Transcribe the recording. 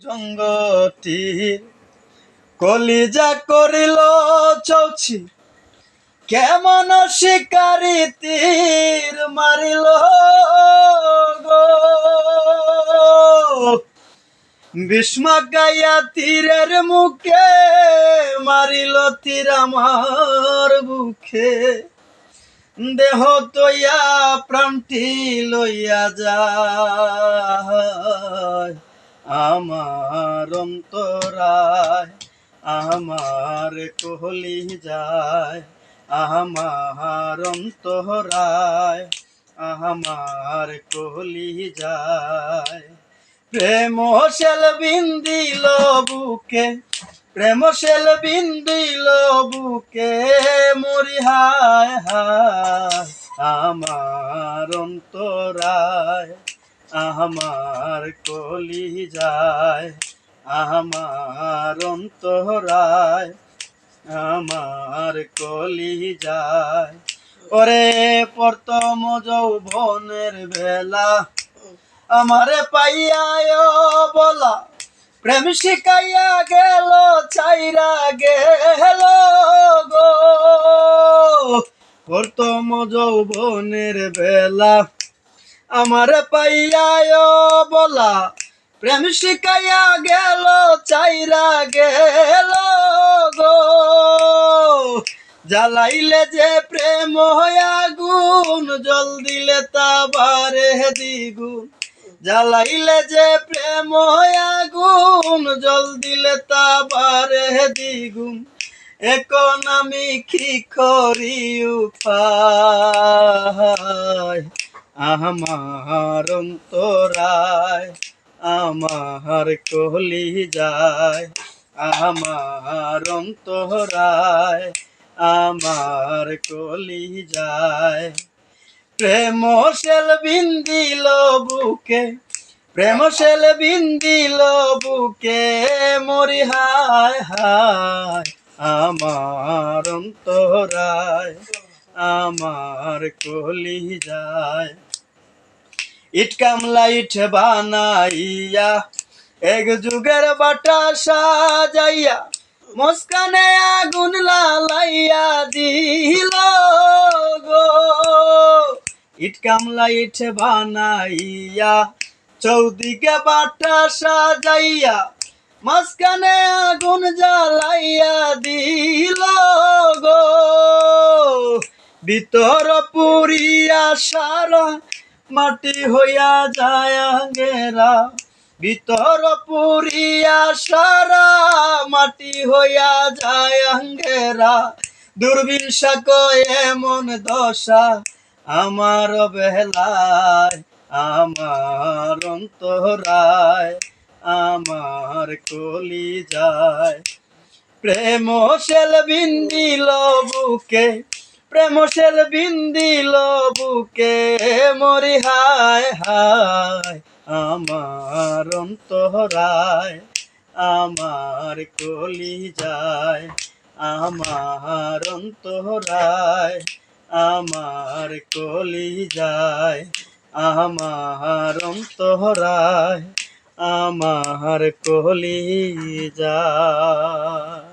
জঙ্গটি কলিজা করিল চৌছি, কেমন শিকারি তীর মারিল গো। ভীষ্মা গাইয়া তীরের মুখে মারিল তীর আমার বুকে। দেহ তৈয়া প্রাণটি লইয়া যায় আমার অন্তরায়, আমার কলি যায় আমার অন্তরায়, আমার কলি যায়। প্রেম শেল বিন্দিল বুকে, প্রেম শেল বিন্দিল বুকে, মরি হায় হায় আমার অন্তরায়, আমার কলি যায় আমার অন্তরায়, আমার কলি যায়। ওরে প্রথম যৌবনের বেলা আমারে পাইয়া বলা, প্রেম শিখাইয়া গেল চাইরা গেল গো। প্রথম যৌবনের বেলা আমারে পাইয়া বলা, প্রেম শিখাইয়া গেল চাইরা গেল গো। জ্বালাইলে যে প্রেম আগুন, জল দিলে তা বারে দ্বিগুণ। জ্বালাইলে যে প্রেম আগুন, জল দিলে তা বারে দ্বিগুণ। এখন আমি কি করি উপায়, আমার অন্তরায়, আমার কলি যায় আমার অন্তরায়, আমার কলি যায়। প্রেম শেল বিন্দিল বুকে, প্রেম শেল বিন্দিল বুকে, মরি হায় হায় আমার অন্তরায়, আমার কলি যায়। ইট কামলা ইট বানাইয়া এক যুগের বাটা সাজাইয়া, মুস্কানে আগুন লালাইয়া দিল গো। ইট কামলা ইট বানাইয়া চৌদিকে বাটা সাজাইয়া, মাঝখানে আগুন জ্বালাইয়া দিল গো। ভিতর পুরিয়া সারা মাটি হইয়া যায় গেরা, ভিতর পুরিয়া সারা মাটি হইয়া যায় গেরা। দুর্বিশা এমন দশা আমার বেলায়, আমার অন্তরায়, আমার কলি যায়। প্রেম শেল বিন্দিল বুকে, প্রেম শেল বিন্দিল বুকে, মরি হায় হায় আমার অন্তরায়, আমার কলি যায় আমার অন্তরায়, আমার কলি যায় আমার অন্তরায়, আমার কলি যায়।